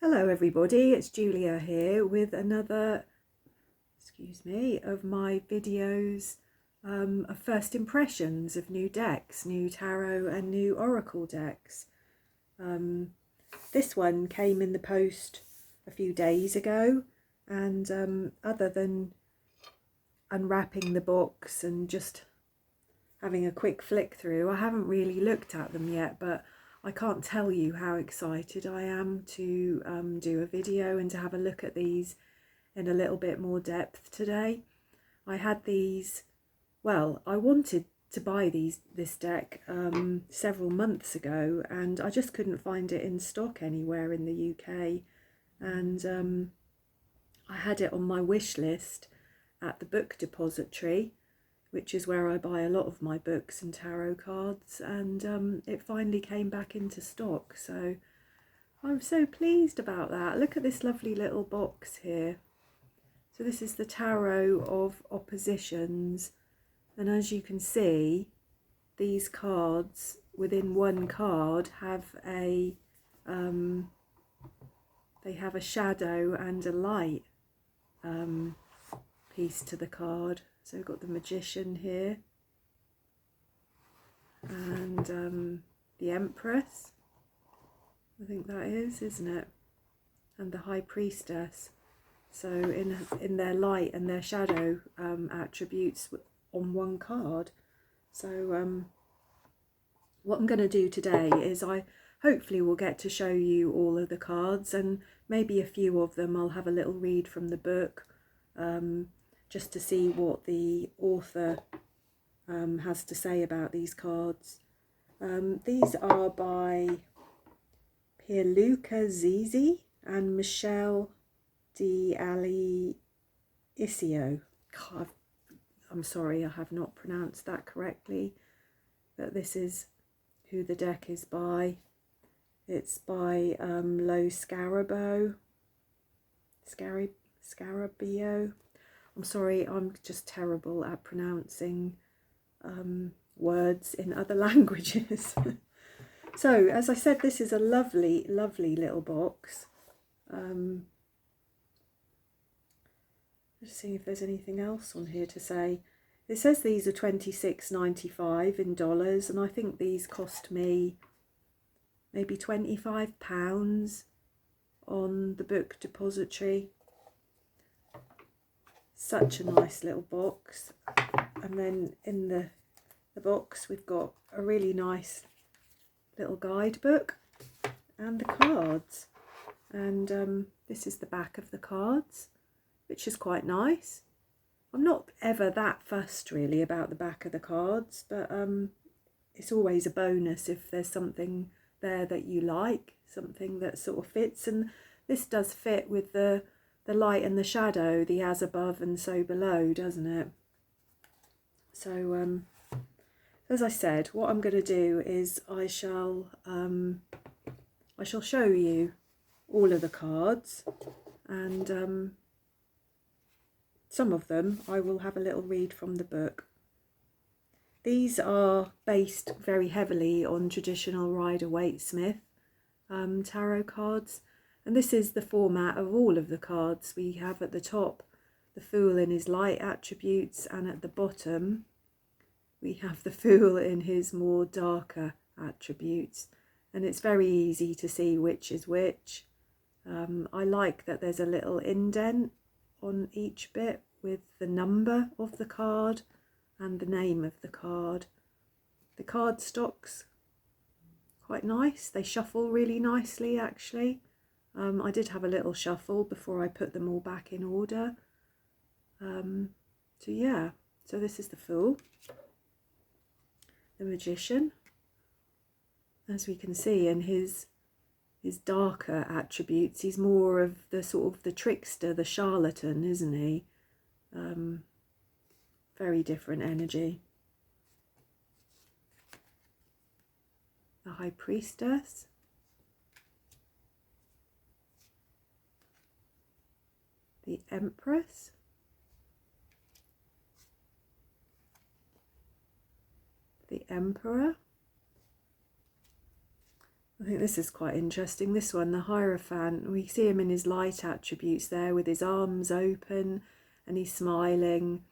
Hello everybody, it's Julia here with another, of my videos of first impressions of new decks, new tarot and new oracle decks. This one came in the post a few days ago, and other than unwrapping the box and just having a quick flick through, I haven't really looked at them yet, but I can't tell you how excited I am to do a video and to have a look at these in a little bit more depth today. I had these, well, I wanted to buy this deck several months ago, and I just couldn't find it in stock anywhere in the UK, and I had it on my wish list at the book depository, which is where I buy a lot of my books and tarot cards, and it finally came back into stock, so I'm so pleased about that. Look at this lovely little box here. So this is the Tarot of Oppositions, and as you can see, these cards within one card have they have a shadow and a light piece to the card. So we've got the Magician here, and the Empress, I think that is, isn't it? And the High Priestess. So in their light and their shadow attributes on one card. So what I'm going to do today is I hopefully will get to show you all of the cards, and maybe a few of them I'll have a little read from the book, just to see what the author has to say about these cards. These are by Pierluca Zizi and Michelle D'Alisio. I'm sorry, I have not pronounced that correctly, but this is who the deck is by. It's by Lo Scarabeo. Scarabeo. I'm sorry, I'm just terrible at pronouncing words in other languages. So, as I said, this is a lovely, lovely little box. Let's see if there's anything else on here to say. It says these are $26.95 in dollars, and I think these cost me maybe £25 on the book depository. Such a nice little box. And then in the box we've got a really nice little guidebook and the cards. And this is the back of the cards, which is quite nice. I'm not ever that fussed really about the back of the cards, but it's always a bonus if there's something there that you like, something that sort of fits, and this does fit with the light and the shadow, the as above and so below, doesn't it? So as I said, what I'm going to do is I shall show you all of the cards, and some of them I will have a little read from the book. These are based very heavily on traditional Rider-Waite-Smith tarot cards, and this is the format of all of the cards. We have at the top the Fool in his light attributes, and at the bottom we have the Fool in his more darker attributes, and it's very easy to see which is which. I like that there's a little indent on each bit with the number of the card and the name of the card. The card stocks, quite nice. They shuffle really nicely, actually. I did have a little shuffle before I put them all back in order. So yeah, so this is the Fool, the Magician, as we can see, in his darker attributes. He's more of the sort of the trickster, the charlatan, isn't he? Very different energy. The High Priestess, the Empress, the Emperor, the I think this is quite interesting. This one, the Hierophant, we see him in his light attributes there with his arms open and he's smiling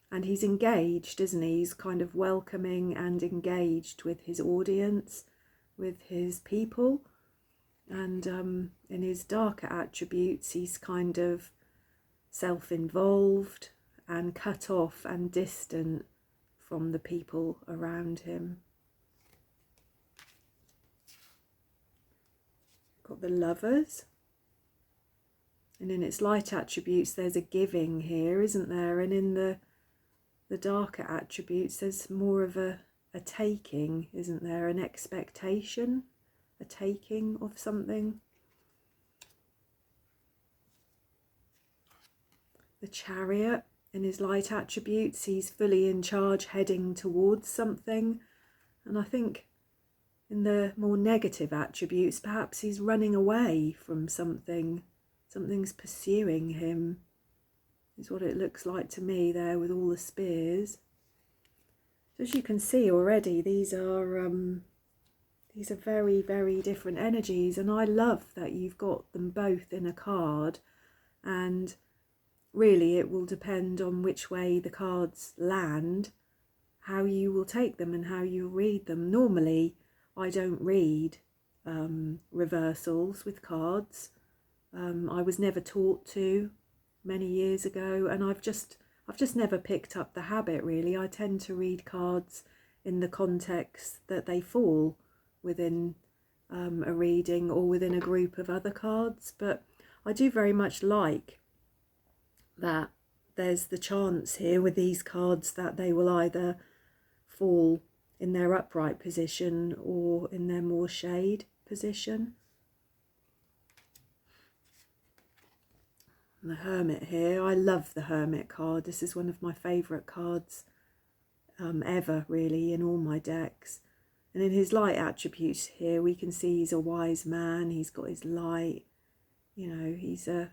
and he's engaged, isn't he? He's kind of welcoming and engaged with his audience, with his people. And in his darker attributes, he's kind of self-involved and cut off and distant from the people around him. Got the Lovers, and in its light attributes there's a giving here, isn't there? And in the darker attributes there's more of a taking, isn't there? An expectation, a taking of something. The Chariot, in his light attributes, he's fully in charge, heading towards something. And I think in the more negative attributes, perhaps he's running away from something. Something's pursuing him, is what it looks like to me there with all the spears. So as you can see already, these are very, very different energies, and I love that you've got them both in a card. And really it will depend on which way the cards land, how you will take them and how you read them. Normally I don't read reversals with cards. I was never taught to many years ago, and I've just never picked up the habit, really. I tend to read cards in the context that they fall within a reading or within a group of other cards. But I do very much like that there's the chance here with these cards that they will either fall in their upright position or in their more shade position. And the Hermit here, I love the Hermit card. This is one of my favourite cards ever, really, in all my decks. And in his light attributes here, we can see he's a wise man. He's got his light, you know, he's a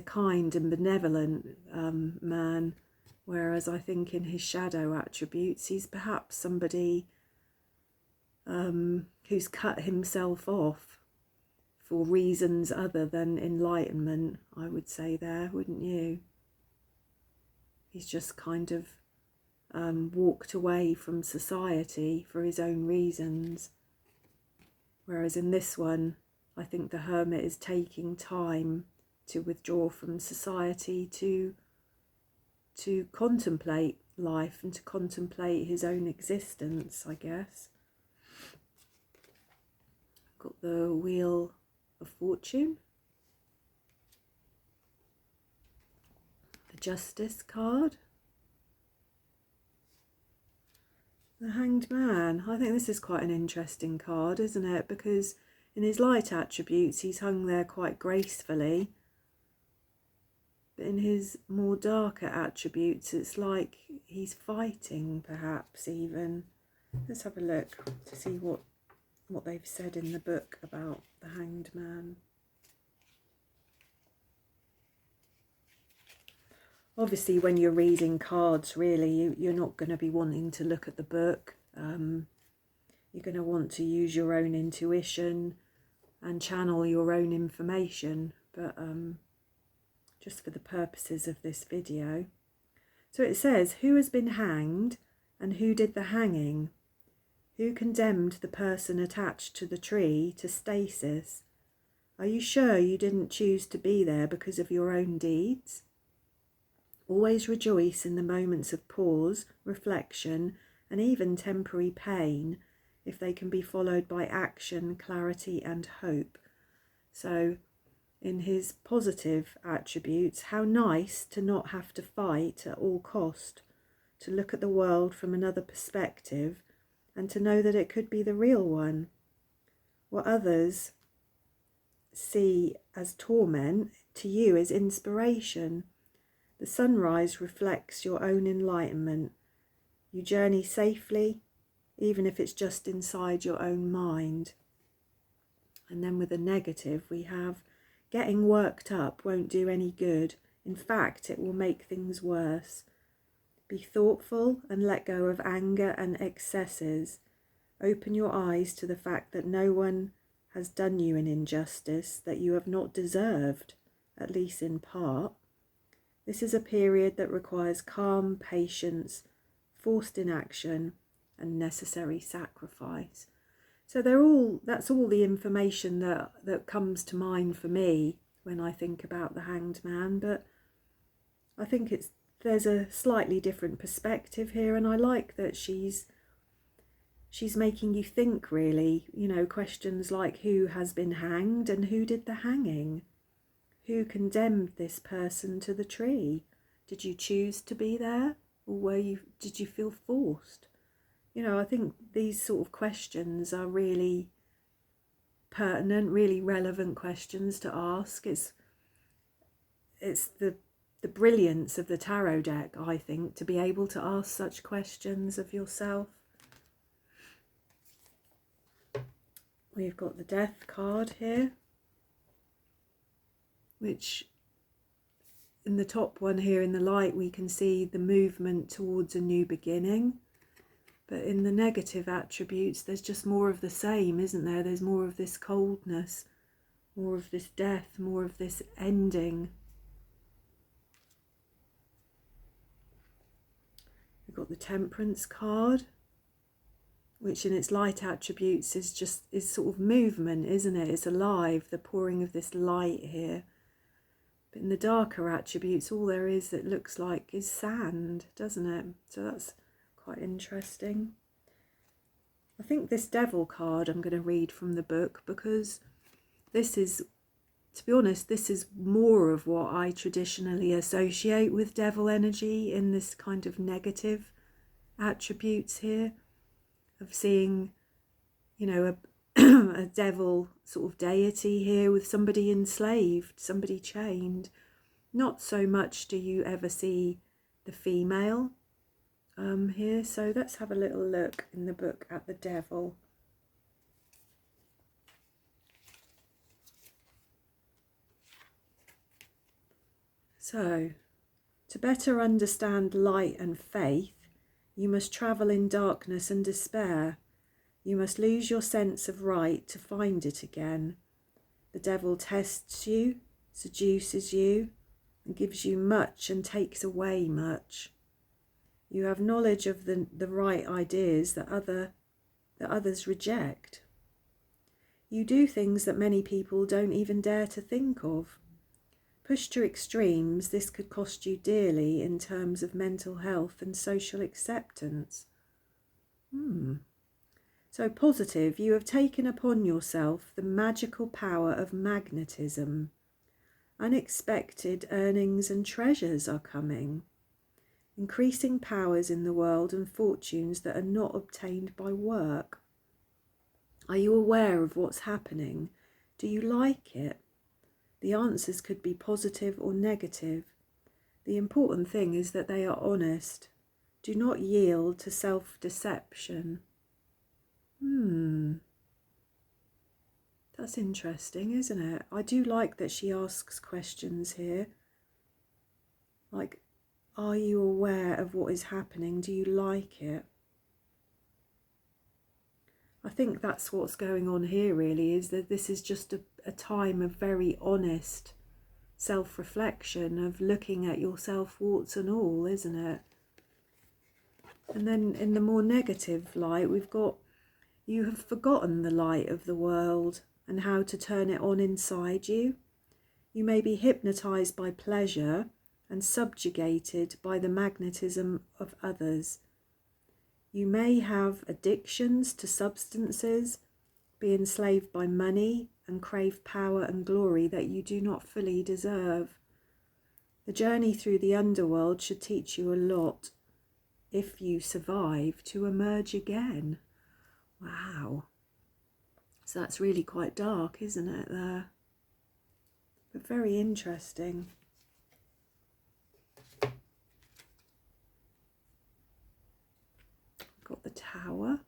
kind and benevolent man. Whereas I think in his shadow attributes, he's perhaps somebody who's cut himself off for reasons other than enlightenment, I would say there, wouldn't you? He's just kind of walked away from society for his own reasons. Whereas in this one, I think the Hermit is taking time to withdraw from society to contemplate life and to contemplate his own existence, I guess. Got the Wheel of Fortune, the Justice card, the Hanged Man. I think this is quite an interesting card, isn't it? Because in his light attributes he's hung there quite gracefully, but in his more darker attributes it's like he's fighting, perhaps even. Let's have a look to see what they've said in the book about the Hanged Man. Obviously when you're reading cards, really, you're not going to be wanting to look at the book. You're going to want to use your own intuition and channel your own information, but just for the purposes of this video. So it says, who has been hanged and who did the hanging? Who condemned the person attached to the tree to stasis? Are you sure you didn't choose to be there because of your own deeds? Always rejoice in the moments of pause, reflection, and even temporary pain, if they can be followed by action, clarity, and hope. So, in his positive attributes, how nice to not have to fight at all cost, to look at the world from another perspective, and to know that it could be the real one. What others see as torment, to you is inspiration. The sunrise reflects your own enlightenment. You journey safely, even if it's just inside your own mind. And then with a negative, we have, getting worked up won't do any good. In fact, it will make things worse. Be thoughtful and let go of anger and excesses. Open your eyes to the fact that no one has done you an injustice that you have not deserved, at least in part. This is a period that requires calm, patience, forced inaction, and necessary sacrifice. So that's all the information that comes to mind for me when I think about the Hanged Man. But I think there's a slightly different perspective here, and I like that she's making you think, really, questions like who has been hanged and who did the hanging? Who condemned this person to the tree? Did you choose to be there, or did you feel forced? I think these sort of questions are really pertinent, really relevant questions to ask. It's the brilliance of the tarot deck, I think, to be able to ask such questions of yourself. We've got the Death card here, which in the top one here in the light we can see the movement towards a new beginning. But in the negative attributes, there's just more of the same, isn't there? There's more of this coldness, more of this death, more of this ending. We've got the Temperance card, which in its light attributes is sort of movement, isn't it? It's alive, the pouring of this light here. But in the darker attributes, all there is that looks like is sand, doesn't it? So that's quite interesting. I think this Devil card I'm going to read from the book, because this is, to be honest, this is more of what I traditionally associate with devil energy in this kind of negative attributes here, of seeing, a devil sort of deity here with somebody enslaved, somebody chained. Not so much do you ever see the female here. So let's have a little look in the book at the Devil. So, to better understand light and faith, you must travel in darkness and despair. You must lose your sense of right to find it again. The devil tests you, seduces you, and gives you much and takes away much. You have knowledge of the right ideas that others reject. You do things that many people don't even dare to think of. Pushed to extremes, this could cost you dearly in terms of mental health and social acceptance. So positive, you have taken upon yourself the magical power of magnetism. Unexpected earnings and treasures are coming. Increasing powers in the world and fortunes that are not obtained by work. Are you aware of what's happening? Do you like it? The answers could be positive or negative. The important thing is that they are honest. Do not yield to self-deception. That's interesting, isn't it? I do like that she asks questions here. Like, are you aware of what is happening? Do you like it? I think that's what's going on here, really, is that this is just a time of very honest self-reflection, of looking at yourself, warts and all, isn't it? And then in the more negative light, we've got, you have forgotten the light of the world and how to turn it on inside you. You may be hypnotized by pleasure and subjugated by the magnetism of others. You may have addictions to substances, be enslaved by money, and crave power and glory that you do not fully deserve. The journey through the underworld should teach you a lot, if you survive, to emerge again. Wow. So that's really quite dark, isn't it, there? But very interesting. Got the Tower.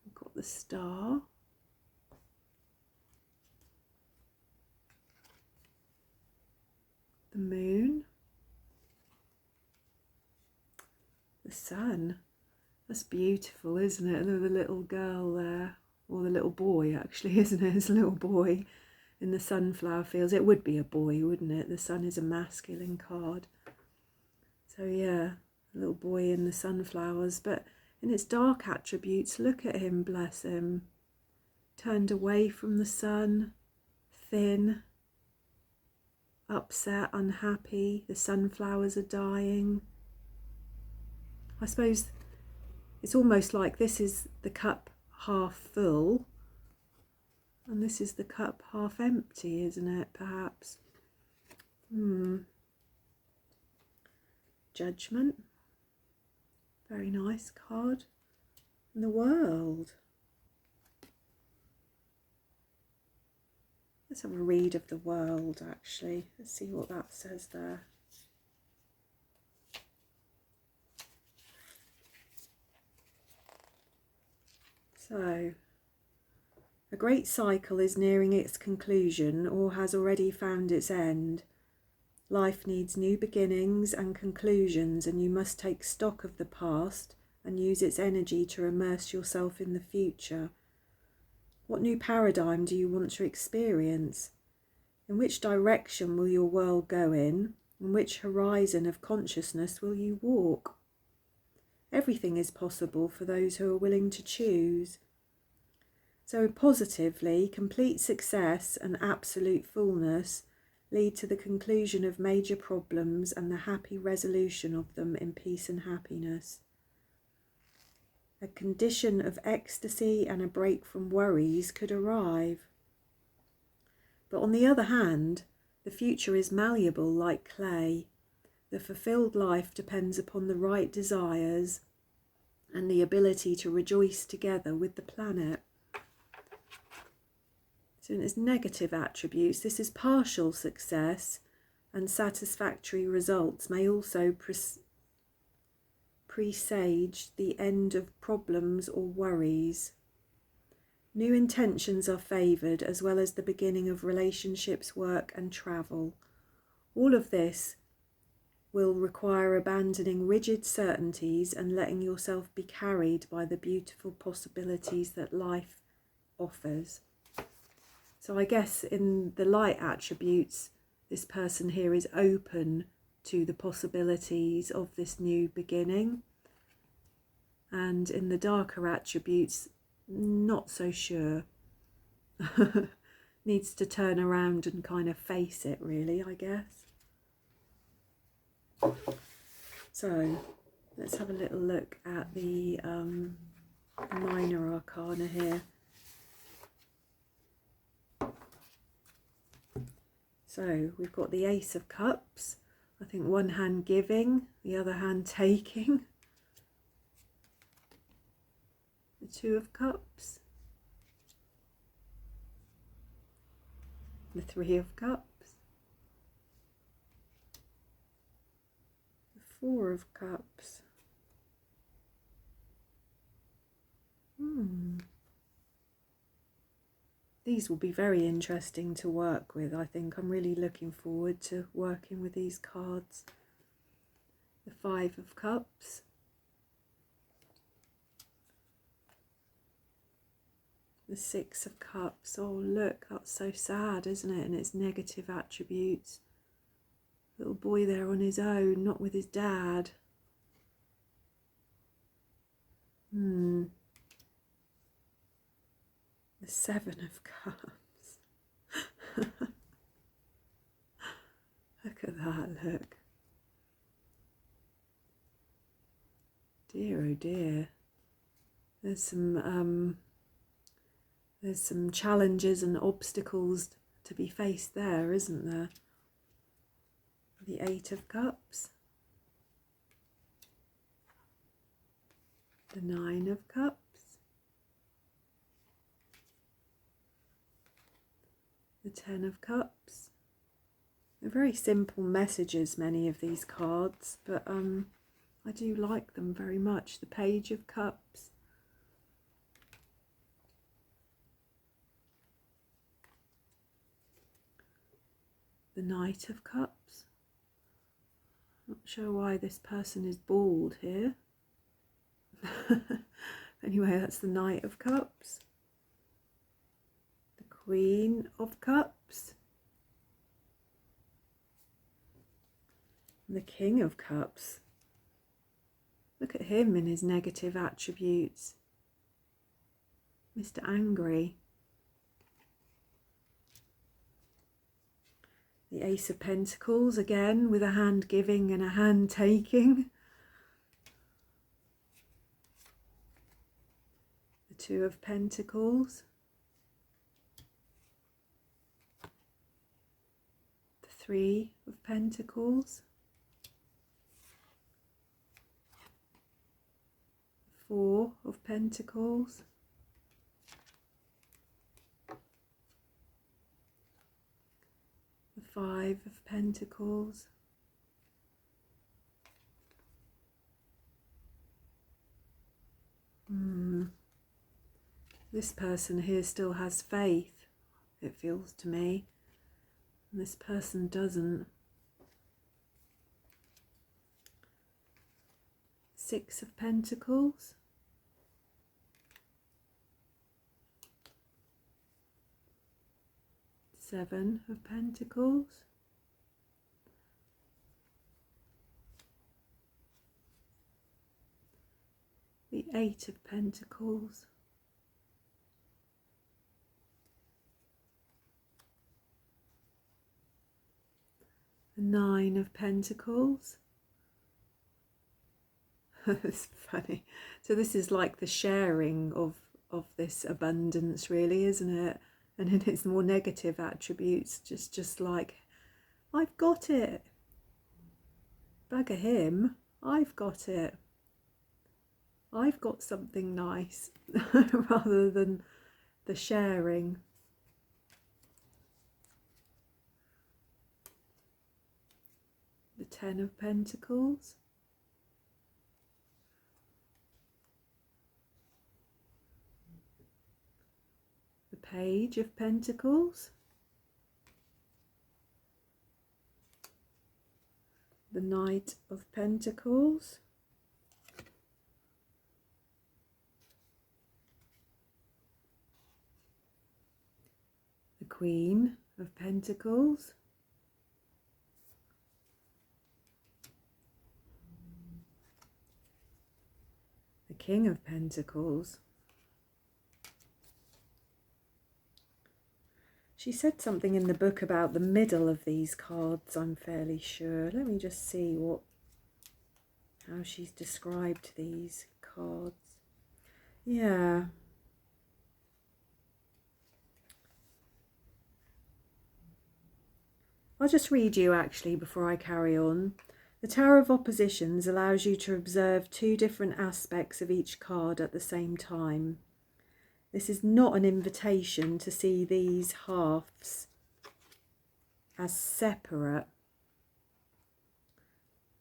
We've got the Star. The Moon. the sun. That's beautiful, isn't it? And the little girl there, or the little boy actually, isn't it? It's a little boy in the sunflower fields. It would be a boy, wouldn't it? The sun is a masculine card. So yeah, a little boy in the sunflowers. But in its dark attributes, look at him, bless him. Turned away from the sun, thin, upset, unhappy. The sunflowers are dying. I suppose it's almost like this is the cup half full and this is the cup half empty, isn't it, perhaps? Judgment. Very nice card. And the World. Let's have a read of the World, actually. Let's see what that says there. So, a great cycle is nearing its conclusion or has already found its end. Life needs new beginnings and conclusions, and you must take stock of the past and use its energy to immerse yourself in the future. What new paradigm do you want to experience? In which direction will your world go in? In which horizon of consciousness will you walk? Everything is possible for those who are willing to choose. So positively, complete success and absolute fullness lead to the conclusion of major problems and the happy resolution of them in peace and happiness. A condition of ecstasy and a break from worries could arrive. But on the other hand, the future is malleable like clay. The fulfilled life depends upon the right desires and the ability to rejoice together with the planet. So in its negative attributes, this is partial success, and satisfactory results may also presage the end of problems or worries. New intentions are favoured, as well as the beginning of relationships, work and travel. All of this will require abandoning rigid certainties and letting yourself be carried by the beautiful possibilities that life offers. So I guess in the light attributes, this person here is open to the possibilities of this new beginning. And in the darker attributes, not so sure. Needs to turn around and kind of face it, really, I guess. So let's have a little look at the minor arcana here. So we've got the Ace of Cups. I think one hand giving, the other hand taking. The Two of Cups. The Three of Cups. The Four of Cups. These will be very interesting to work with, I think. I'm really looking forward to working with these cards. The Five of Cups. The Six of Cups. Oh, look, that's so sad, isn't it? And its negative attributes. Little boy there on his own, not with his dad. The Seven of Cups. Look at that, look. Dear, oh dear. There's some challenges and obstacles to be faced there, isn't there? The Eight of Cups. The Nine of Cups. The Ten of Cups. They're very simple messages, many of these cards, but I do like them very much. The Page of Cups. The Knight of Cups. Not sure why this person is bald here. Anyway, that's the Knight of Cups, the Queen of Cups, and the King of Cups. Look at him in his negative attributes. Mr. Angry. The Ace of Pentacles, again, with a hand giving and a hand taking. The Two of Pentacles. The Three of Pentacles. The Four of Pentacles. The Five of Pentacles. This person here still has faith, it feels to me, and this person doesn't. Six of Pentacles. Seven of Pentacles. The Eight of Pentacles. The Nine of Pentacles. It's funny. So this is like the sharing of this abundance, really, isn't it? And in its more negative attributes, just like, I've got it. Bugger him, I've got it. I've got something nice, rather than the sharing. The Ten of Pentacles. The Page of Pentacles. The Knight of Pentacles. The Queen of Pentacles. The King of Pentacles. She said something in the book about the middle of these cards, I'm fairly sure. Let me just see how she's described these cards. Yeah. I'll just read you actually before I carry on. The Tower of Oppositions allows you to observe two different aspects of each card at the same time. This is not an invitation to see these halves as separate,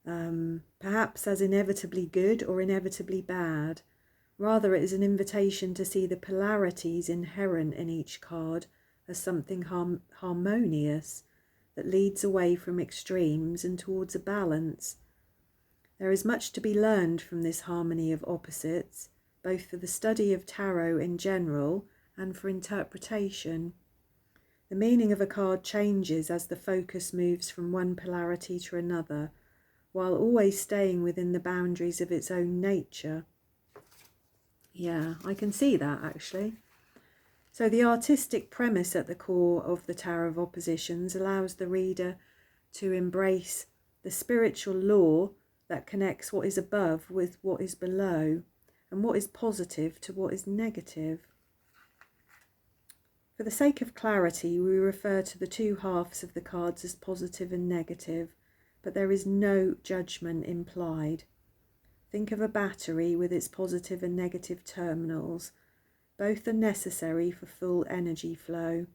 perhaps as inevitably good or inevitably bad. Rather, it is an invitation to see the polarities inherent in each card as something harmonious that leads away from extremes and towards a balance. There is much to be learned from this harmony of opposites, both for the study of tarot in general and for interpretation. The meaning of a card changes as the focus moves from one polarity to another, while always staying within the boundaries of its own nature. Yeah, I can see that actually. So the artistic premise at the core of the Tower of Oppositions allows the reader to embrace the spiritual law that connects what is above with what is below, and what is positive to what is negative. For the sake of clarity, we refer to the two halves of the cards as positive and negative, but there is no judgment implied. Think of a battery with its positive and negative terminals. Both are necessary for full energy flow.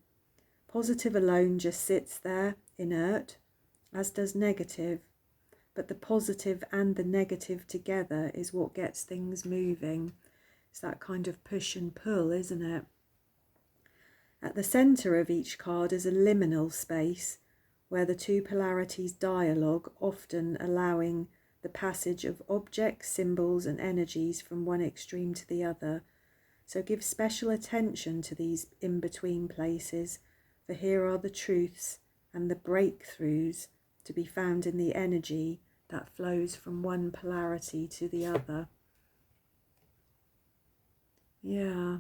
Positive alone just sits there, inert, as does negative. But the positive and the negative together is what gets things moving. It's that kind of push and pull, isn't it? At the centre of each card is a liminal space where the two polarities dialogue, often allowing the passage of objects, symbols and energies from one extreme to the other. So give special attention to these in-between places, for here are the truths and the breakthroughs to be found in the energy that flows from one polarity to the other. Yeah.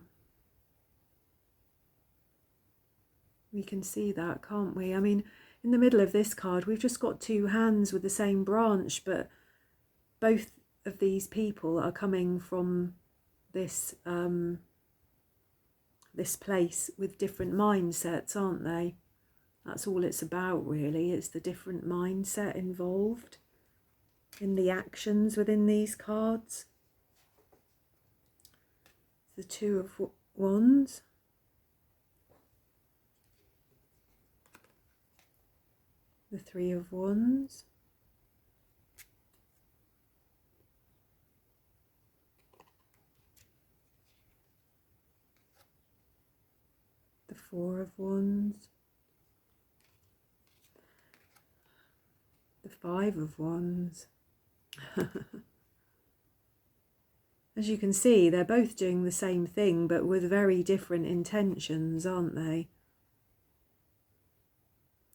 We can see that, can't we? I mean, in the middle of this card, we've just got two hands with the same branch, but both of these people are coming from this this place with different mindsets, aren't they? That's all it's about, really. It's the different mindset involved in the actions within these cards. The Two of Wands. The Three of Wands. The Four of Wands. The Five of Wands. As you can see, they're both doing the same thing, but with very different intentions, aren't they?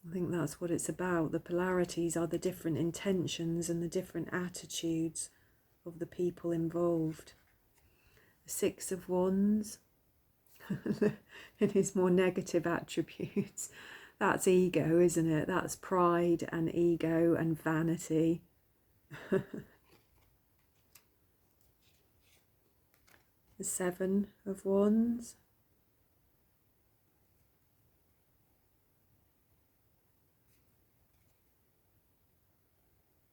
I think that's what it's about. The polarities are the different intentions and the different attitudes of the people involved. The Six of Wands, in his more negative attributes. That's ego, isn't it? That's pride and ego and vanity. The Seven of Wands.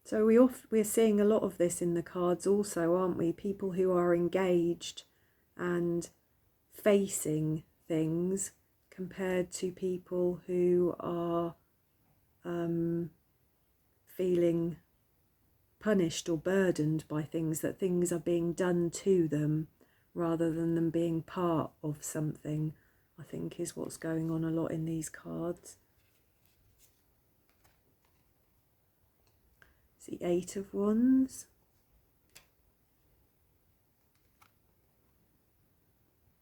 So we're seeing a lot of this in the cards also, aren't we? People who are engaged and facing things compared to people who are feeling punished or burdened by things, that things are being done to them rather than them being part of something, I think is what's going on a lot in these cards. It's the Eight of Wands.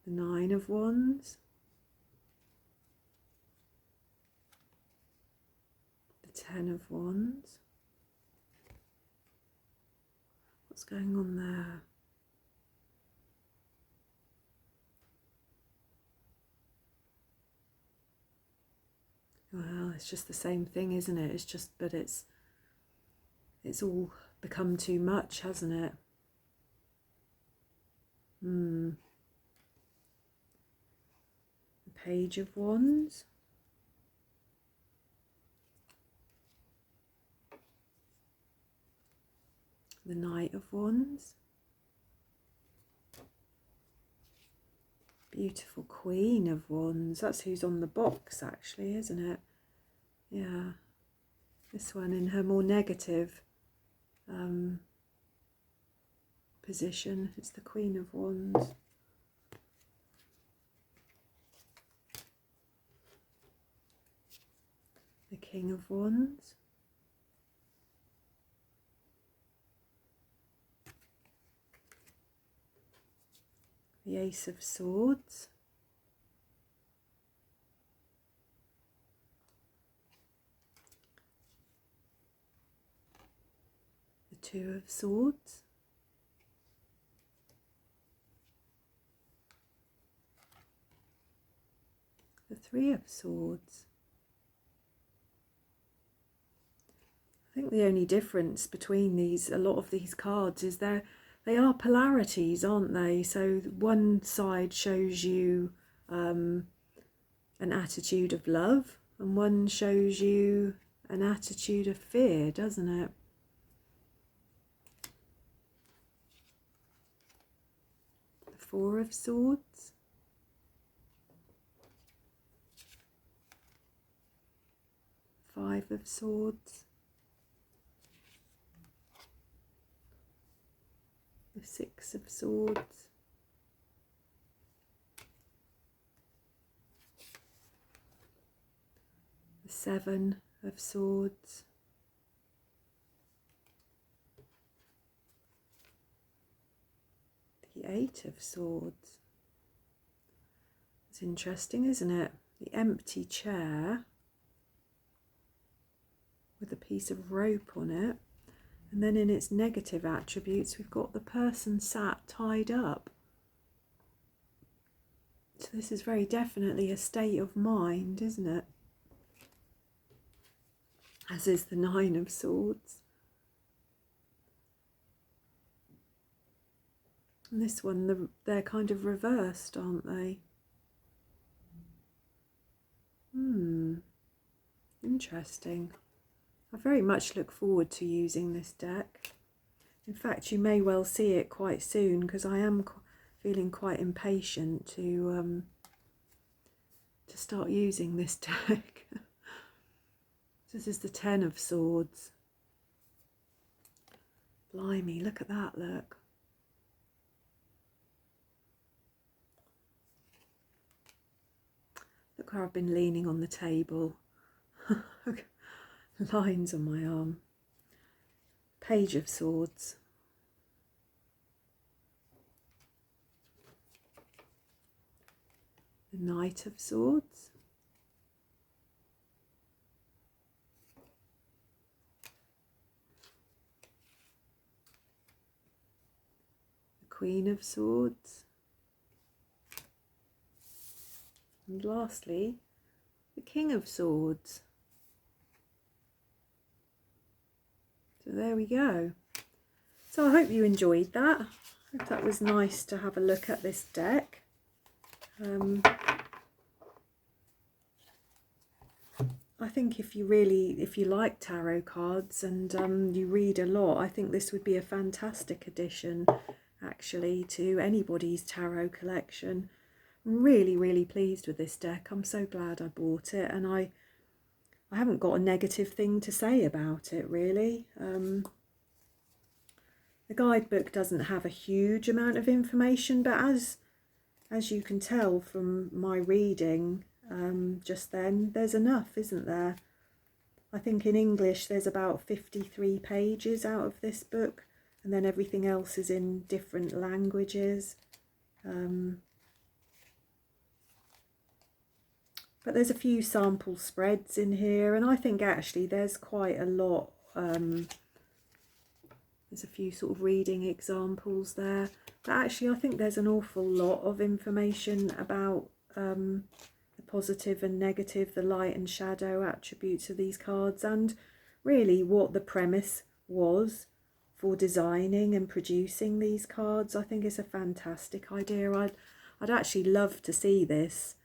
The Nine of Wands. The Ten of Wands. What's going on there? Well, it's just the same thing, isn't it? It's just, but it's all become too much, hasn't it? The Page of Wands. The Knight of Wands. Beautiful Queen of Wands. That's who's on the box, actually, isn't it? Yeah. This one in her more negative position. It's the Queen of Wands. The King of Wands. The Ace of Swords. The Two of Swords. The Three of Swords. I think the only difference between a lot of these cards is they are polarities, aren't they? So one side shows you an attitude of love, and one shows you an attitude of fear, doesn't it? The Four of Swords. Five of Swords. The Six of Swords. The Seven of Swords. Eight of Swords. It's interesting, isn't it? The empty chair with a piece of rope on it. And then in its negative attributes, we've got the person sat tied up. So this is very definitely a state of mind, isn't it? As is the Nine of Swords. And this one, they're kind of reversed, aren't they? Interesting. I very much look forward to using this deck. In fact, you may well see it quite soon, because I am feeling quite impatient to start using this deck. This is the Ten of Swords. Blimey, look at that, look. Look where I've been leaning on the table. Lines on my arm. Page of Swords. The Knight of Swords. The Queen of Swords. And lastly, the King of Swords. So there we go. So I hope you enjoyed that. I hope that was nice to have a look at this deck. I think if you like tarot cards and you read a lot, I think this would be a fantastic addition actually to anybody's tarot collection. I'm really pleased with this deck. I'm so glad I bought it, and I haven't got a negative thing to say about it, really. The guidebook doesn't have a huge amount of information, but as you can tell from my reading just then, there's enough, isn't there? I think in English there's about 53 pages out of this book, and then everything else is in different languages. But there's a few sample spreads in here, and I think actually there's quite a lot. There's a few sort of reading examples there. But actually I think there's an awful lot of information about the positive and negative, the light and shadow attributes of these cards, and really what the premise was for designing and producing these cards. I think it's a fantastic idea. I'd actually love to see this.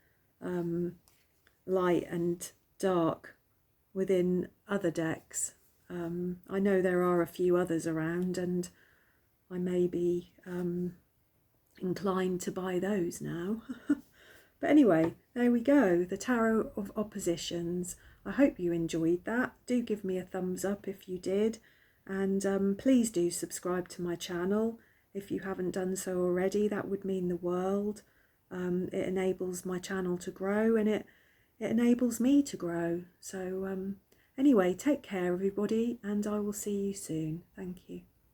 Light and dark within other decks. I know there are a few others around, and I may be inclined to buy those now. But anyway, there we go, the Tarot of Oppositions. I hope you enjoyed that. Do give me a thumbs up if you did, and please do subscribe to my channel if you haven't done so already. That would mean the world. It enables my channel to grow, and it enables me to grow. So anyway, take care everybody, and I will see you soon. Thank you.